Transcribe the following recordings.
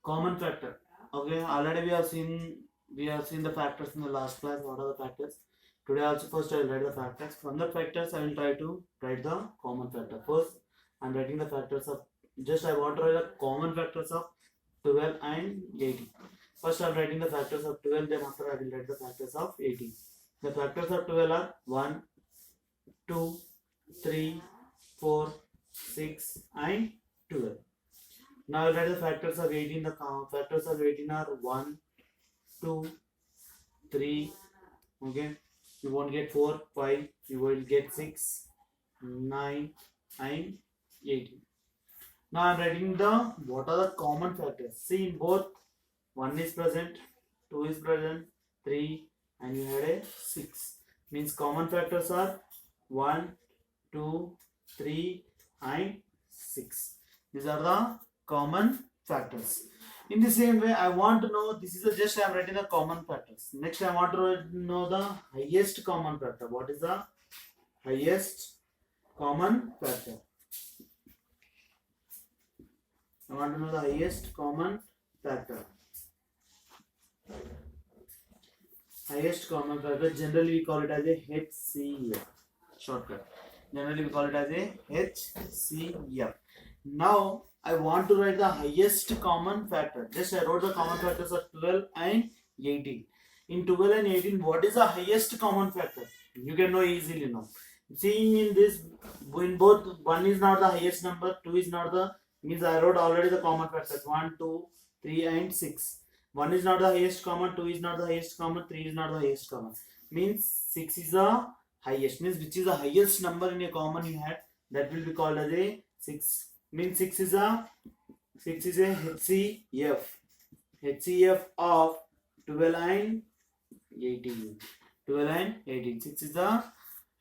Common factor. Okay, already we have seen the factors in the last class. What are the factors? Today also first I will write the factors. From the factors I will try to write the common factor. First I am writing the factors of, just I want to write the common factors of 12 and 18. First I am writing the factors of 12, then after I will write the factors of 18. The factors of 12 are 1, 2, 3, 4, 6 and 12. Now write the factors of 18. The factors of 18 are 1, 2, 3. Okay. You won't get 4, 5. You will get 6, 9 and 18. Now I am writing the what are the common factors. See, in both 1 is present, 2 is present, 3 and you had a 6. Means common factors are 1, 2, 3 and 6. These are the common factors. In the same way, I want to know, this is just I am writing the common factors. Next, I want to know the highest common factor. What is the highest common factor? I want to know the highest common factor. Highest common factor, generally we call it as a HCF. Shortcut. Generally we call it as a HCF. Now I want to write the highest common factor. Just I wrote the common factors of 12 and 18. In 12 and 18, what is the highest common factor? You can know easily now. Seeing in this, in both, 1 is not the highest number, 2 is not the, means I wrote already the common factors 1, 2, 3 and 6. 1 is not the highest common, 2 is not the highest common, 3 is not the highest common. Means 6 is the highest. Means which is the highest number in a common you had, that will be called as a 6. Means 6 is a HCF. HCF of 12 and 18. 12 and 18. 6 is the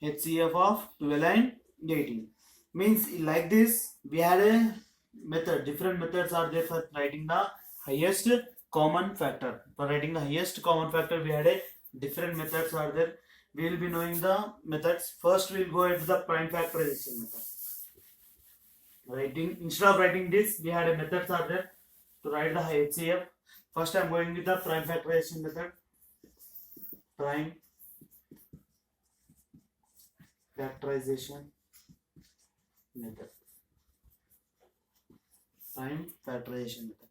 HCF of 12 and 18. Means like this, we had a method. Different methods are there for writing the highest common factor. For writing the highest common factor, we had a different methods are there. We will be knowing the methods. First, we will go into the prime factorization method. Instead of writing this, we had a methods are there to write the HCF. First, I am going with the prime factorization method. Prime factorization method. Prime factorization method.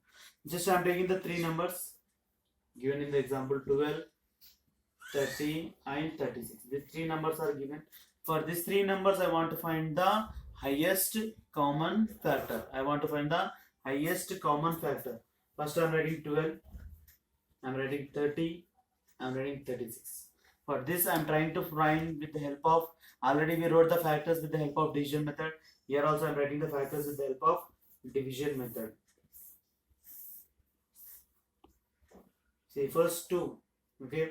Just I am taking the three numbers given in the example 12, 30 and 36. These three numbers are given. For these three numbers, I want to find the highest common factor. I want to find the highest common factor. First I am writing 12, I am writing 30, I am writing 36. For this I am trying to find with the help of, already we wrote the factors with the help of division method. Here also I am writing the factors with the help of division method. See, first 2, okay,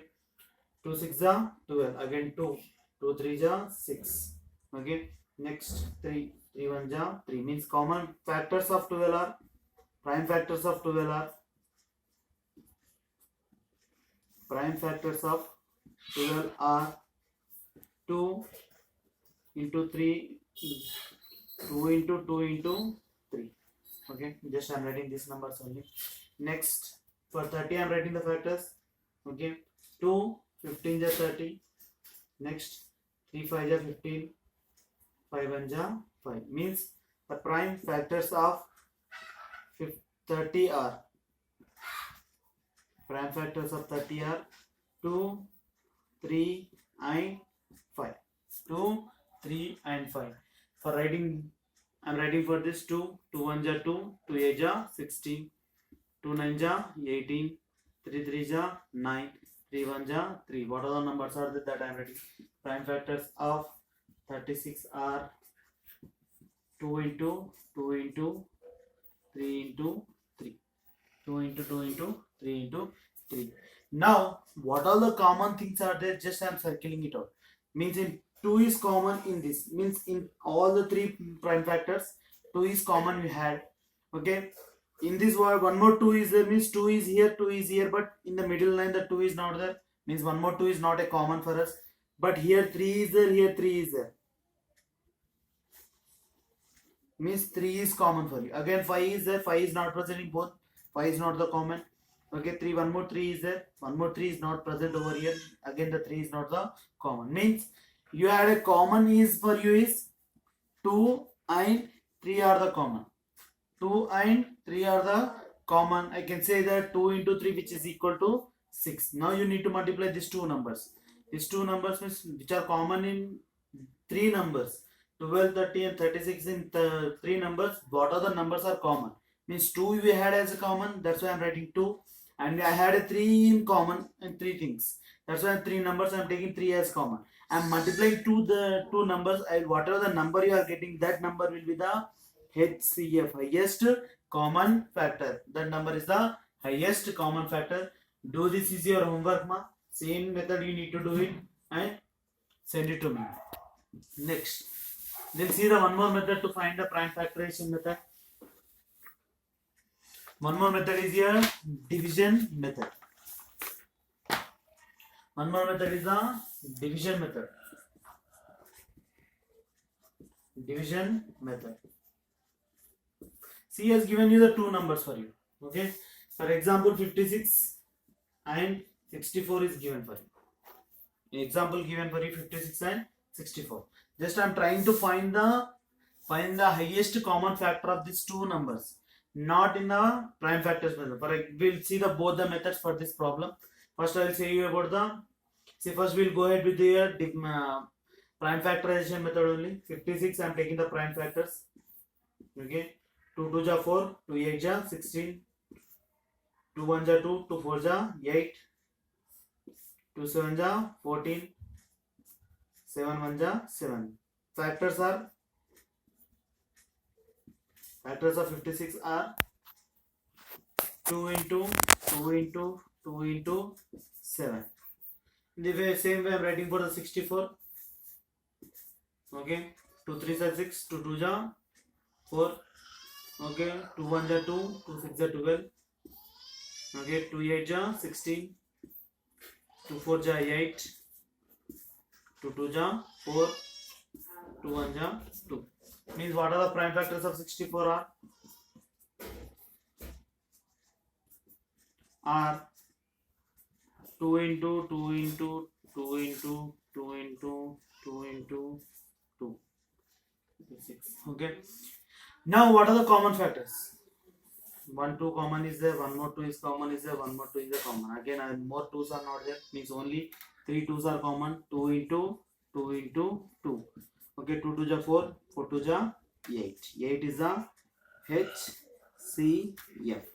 2 6 are 12, again 2, 2 3 are 6, okay. Next 3, 3 1 are 3. Means common factors of 12 are, prime factors of 12 are, prime factors of 12 are 2 into 3, 2 into 2 into 3. Okay, just I am writing these numbers only. Next, for 30 I am writing the factors. Okay, 2 15 is 30. Next, 3 5 is 15. 5 1 is 5. Means the prime factors of 30 are, prime factors of 30 are 2, 3 and 5. 2, 3 and 5. For writing, I am writing for this 2, 2 1 is 2, 2 8 is 16, 2 9 is 18, 3 3 is 9, 3 1 is 3. What are the numbers are that I am writing? Prime factors of 36 are 2 into 2 into 3 into 3. 2 into 2 into 3 into 3. Now, what all the common things are there? Just I am circling it out. Means in 2 is common in this. Means in all the three prime factors, 2 is common we had. Okay. In this one more 2 is there. Means 2 is here, 2 is here. But in the middle line, the 2 is not there. Means one more 2 is not a common for us. But here 3 is there, here 3 is there. Means 3 is common for you. Again 5 is there, 5 is not present in both. 5 is not the common. Okay, 3, one more 3 is there. One more 3 is not present over here. Again, the 3 is not the common. Means you had a common is for you is 2 and 3 are the common. 2 and 3 are the common. I can say that 2 into 3 which is equal to 6. Now you need to multiply these two numbers. These two numbers means which are common in 3 numbers. 12, 30 and 36 in the 3 numbers. What are the numbers are common? Means 2 we had as a common. That's why I am writing 2. And I had a 3 in common in 3 things. That's why 3 numbers I am taking 3 as common. I am multiplying the two numbers. Whatever the number you are getting, that number will be the HCF, highest common factor. That number is the highest common factor. Do this is your homework, ma. Same method you need to do it and send it to me. Next, we'll see the one more method to find the prime factorization method. One more method is your division method. One more method is the division method. Division method. C has given you the two numbers for you. Okay. For example, 56 and 64 is given for you. Example given for you 56 and 64. Just I am trying to find the highest common factor of these two numbers, not in the prime factors method. We'll see the both the methods for this problem. First I will say you about the. See, first we'll go ahead with the prime factorization method only. 56 I am taking the prime factors. Okay. 2 2 ja 4, 2 8 ja 16, 2 1 ja 2, 2 4 ja 8, 2 7 ja 14, 7 1 ja 7. Factors of 56 are 2 into 2 into 2 into 7. The same way I am writing for the 64. Okay, 2 3 are 6, 2 2 ja 4. Okay, 2 1 ja 2, 2 6 ja 12. Okay, 2 8 ja 16, 2 4 ja 8, 2 2 ja 4, 2 1 ja 2. Means what are the prime factors of 64 are 2 into 2 into 2 into 2 into 2 into 2. 6. Okay. Now what are the common factors? 1 2 common is there, 1 more 2 is common is there, 1 more 2 is there common. Again more 2's are not there, means only 3 2's are common. 2 into 2 into 2. Okay, 2 2 ja 4, 4 2 ja 8. 8 is the HCF.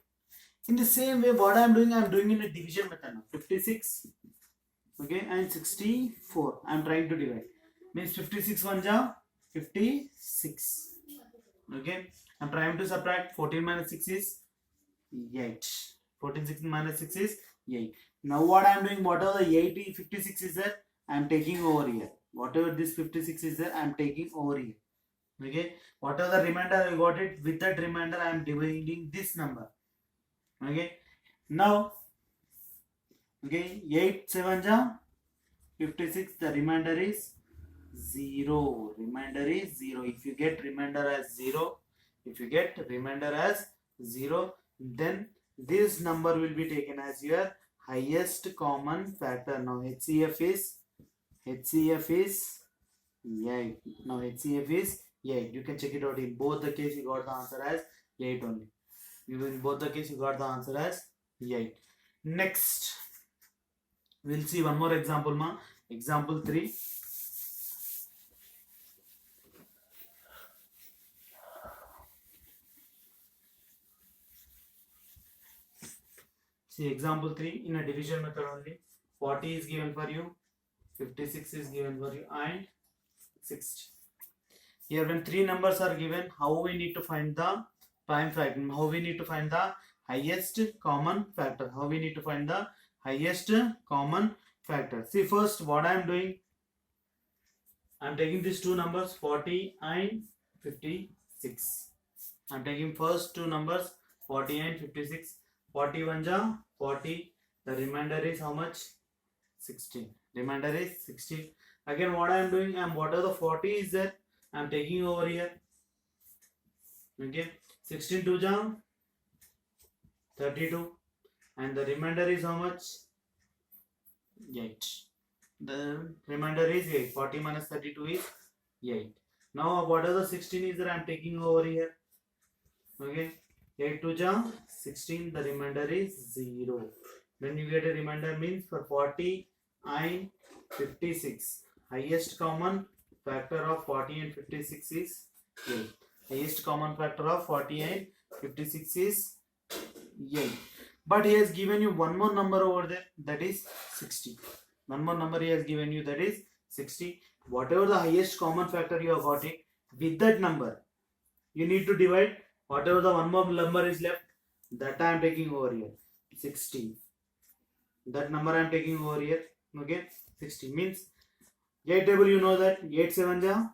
In the same way, what I am doing in a division method now. 56, okay, and 64. I am trying to divide. Means 56 1 ja 56. Okay, I am trying to subtract. 14 minus 6 is 8. 14 6 minus 6 is 8. Now what I am doing, whatever the 80 56 is there, I am taking over here. Whatever this 56 is there, I am taking over here. Okay, whatever the remainder I got it, with that remainder I am dividing this number. Okay, now, okay, 8 7 ja 56, the remainder is 0. Remainder is 0. If you get remainder as 0, then this number will be taken as your highest common factor. Now HCF is 8. Now HCF is 8. You can check it out. In both the case you got the answer as 8 only. In both the case you got the answer as 8. Next, we'll see one more example, ma. Example 3. See example 3 in a division method only. 40 is given for you, 56 is given for you, and 60. Here when 3 numbers are given, how we need to find the prime factor, how we need to find the highest common factor, See, first what I am doing, I am taking these two numbers 40 and 56. I am taking first two numbers 40 and 56. 40 1 ja 40. The remainder is how much? 16. Remainder is 16. Again what I am doing, whatever the 40 is there, I am taking over here. Okay. 16 2 ja 32, and the remainder is how much? 8. The remainder is 8. 40 minus 32 is 8. Now what are the 16 is that I am taking over here? Okay, 8 to ja 16, the remainder is 0. When you get a remainder means for 40 and 56, highest common factor of 40 and 56 is 8. Highest common factor of 40 and 56 is 8. But he has given you one more number over there, that is 60. One more number he has given you, that is 60. Whatever the highest common factor you have got it, with that number you need to divide. Whatever the one more number is left, that I am taking over here, 60. That number I am taking over here. Okay, 60 means 8 table, you know that 8 7 ja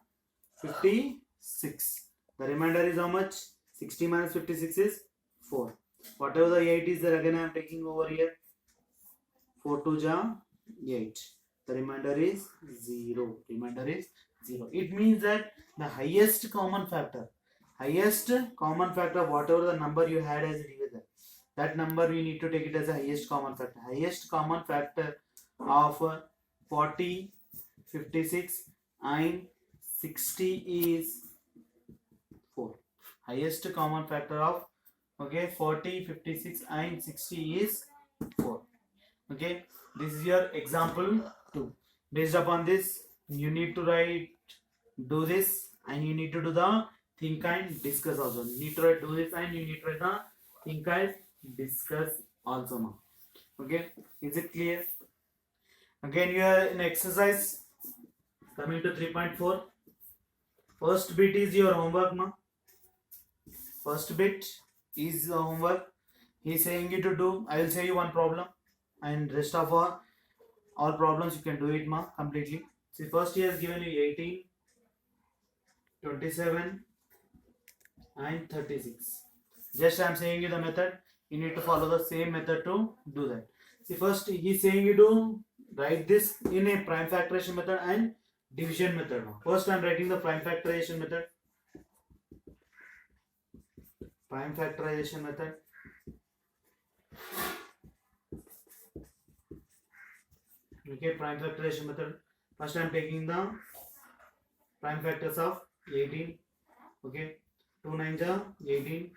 56. The remainder is how much? 60 minus 56 is 4. Whatever the 8 is there, again I am taking over here. 4 2 ja 8. The remainder is 0. Remainder is 0. It means that the highest common factor of whatever the number you had as a divisor, that number you need to take it as a highest common factor. Highest common factor of 40, 56 and 60 is 4. Highest common factor of 40, 56 and 60 is 4. Okay, this is your example 2. Based upon this, you need to do this, and you need to do the think and discuss also. You need to do this, and you need to write the think and discuss also now. Okay, is it clear? Again, you are in exercise coming to 3.4. First bit is your homework ma. First bit is the homework. He is saying you to do. I will say you one problem, and rest of all problems you can do it ma completely. See, first he has given you 18, 27 and 36. Just I am saying you the method. You need to follow the same method to do that. See, first he is saying you to write this in a prime factorization method and division method. First I am writing the prime factorization method. Prime factorization method. Okay, prime factorization method. First I am taking the prime factors of 18. Okay, 2 9 ja 18,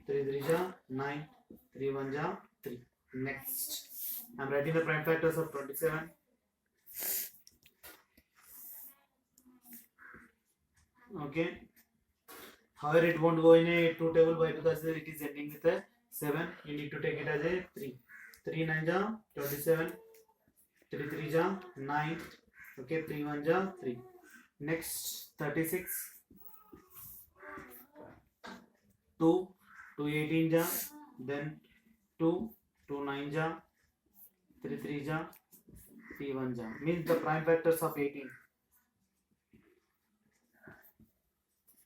3 3 ja 9, 3 1 ja 3. Next, I am writing the prime factors of 27. Okay, however it won't go in a 2 table, why? Because it is ending with a 7. You need to take it as a 3. 3 9 ja 27, 3 3 ja 9. Okay, 3 1 ja 3. Next, 36. 2 2 18 ja, then 2 2 9 ja, 3 3 ja, 3 1 ja, means the prime factors of 18.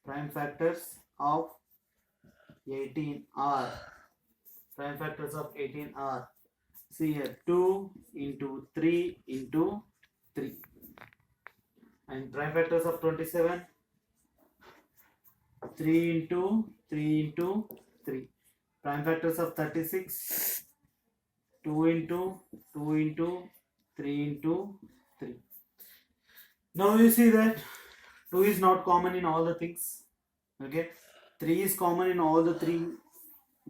Prime factors of 18 are, prime factors of 18 are, see here, 2 into 3 into 3. And prime factors of 27, 3 into 3 into 3. Prime factors of 36, 2 into 2 into 3 into 3. Now you see that 2 is not common in all the things. Okay, 3 is common in all the 3.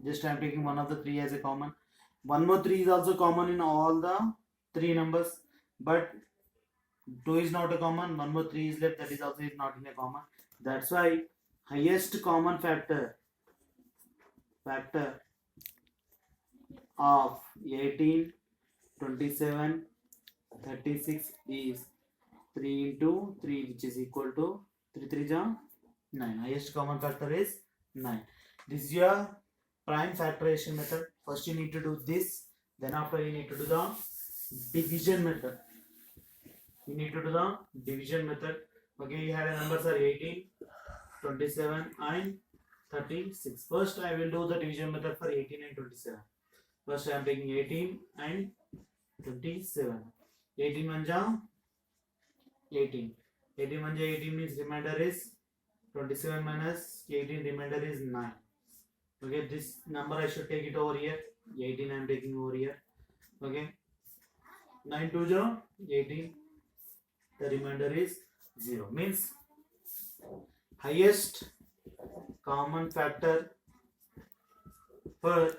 Just I am taking one of the 3 as a common. One more 3 is also common in all the 3 numbers, but 2 is not a common. One more 3 is left, that is also is not in a common. That's why highest common factor of 18, 27, 36 is 3 into 3, which is equal to 3 3 ja 9. Highest common factor is 9. This is your prime factorization method. First you need to do this, then after you need to do the division method. You need to do the division method. Okay, you had a numbers are 18, 27 and 36. First I will do the division method for 18 and 27. First I am taking 18 and 27. 18 1 ja 18. 18 1 ja 18 means remainder is 27 minus 18, remainder is 9. Okay, this number I should take it over here. 18 I am taking over here. Okay, 9 2 0 18. The remainder is 0. Means highest common factor for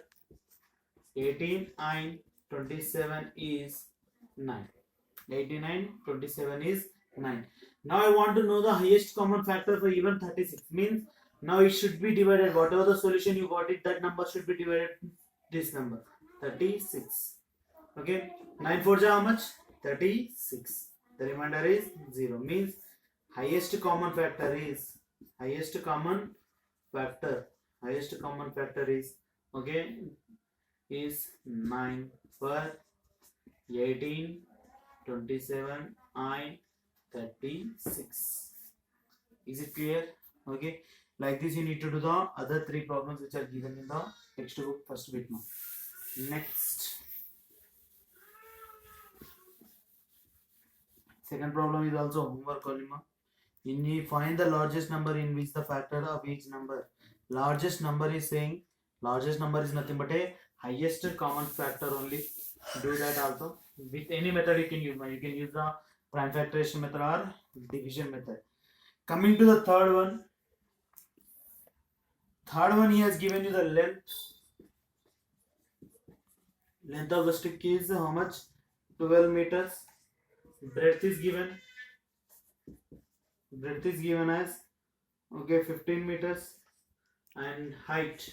18 and 27 is 9. 89 27 is 9. Now I want to know the highest common factor for even 36. Means now it should be divided. Whatever the solution you got it, that number should be divided this number 36. Okay, 9 4 how much? 36. The remainder is 0. Means highest common factor is highest common factor is okay is 9 for 18 27 and 36. Is it clear? Okay, like this you need to do the other three problems which are given in the textbook first bit now. Next, second problem is also homework only. In you find the largest number in which the factor of each number. Largest number is saying largest number is nothing but a highest common factor only. Do that also with any method you can use. You can use the prime factorization method or division method. Coming to the third one. Third one, he has given you the length. Length of the stick is how much? 12 meters. Breadth is given. Breadth is given as okay 15 meters, and height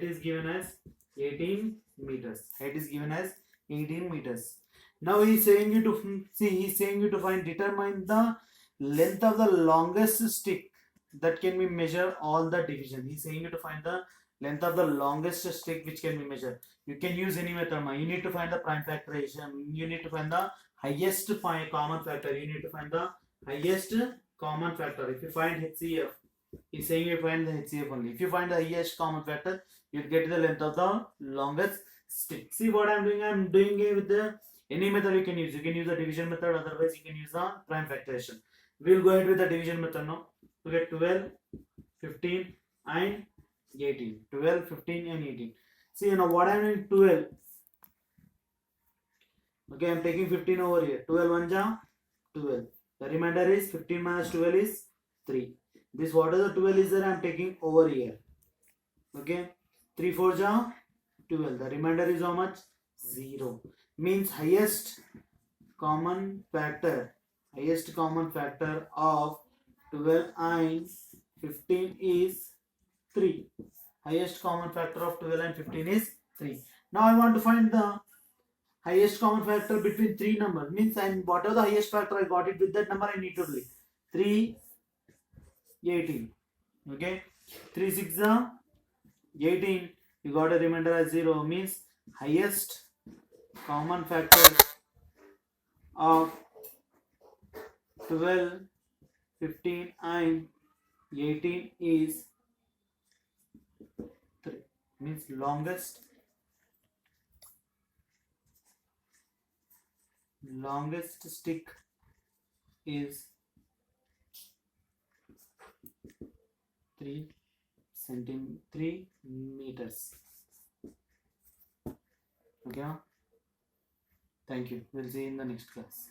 is given as 18 meters. Height is given as 18 meters. Now he is saying you to see. He is saying you to determine the length of the longest stick that can be measured all the division. He is saying you to find the length of the longest stick which can be measured. You can use any method. You need to find the prime factorization. You need to find the highest common factor. You need to find the highest common factor. If you find HCF, he's saying you find the HCF only. If you find the highest common factor, you get the length of the longest stick. See what I'm doing? I'm doing it with the any method you can use. You can use the division method. Otherwise, you can use the prime factorization. We'll go ahead with the division method now. To get 12, 15, and 18. 12, 15, and 18. See, you know what I'm doing? 12. Okay, I'm taking 15 over here. 12 1 ja 12. The remainder is 15 minus 12 is 3. This what is the 12 is there? I'm taking over here. Okay, 3 4 ja 12. The remainder is how much? 0. Means highest common factor of 12 and 15 is 3. Highest common factor of 12 and 15 is 3. Now I want to find the highest common factor between three numbers. Means and whatever the highest factor I got it with that number I need to do it. 3 18. Okay, 3 6 18. You got a remainder as 0. Means highest common factor of 12, 15 and 18 is 3. Means longest stick is 3 meters. Okay, thank you. We'll see you in the next class.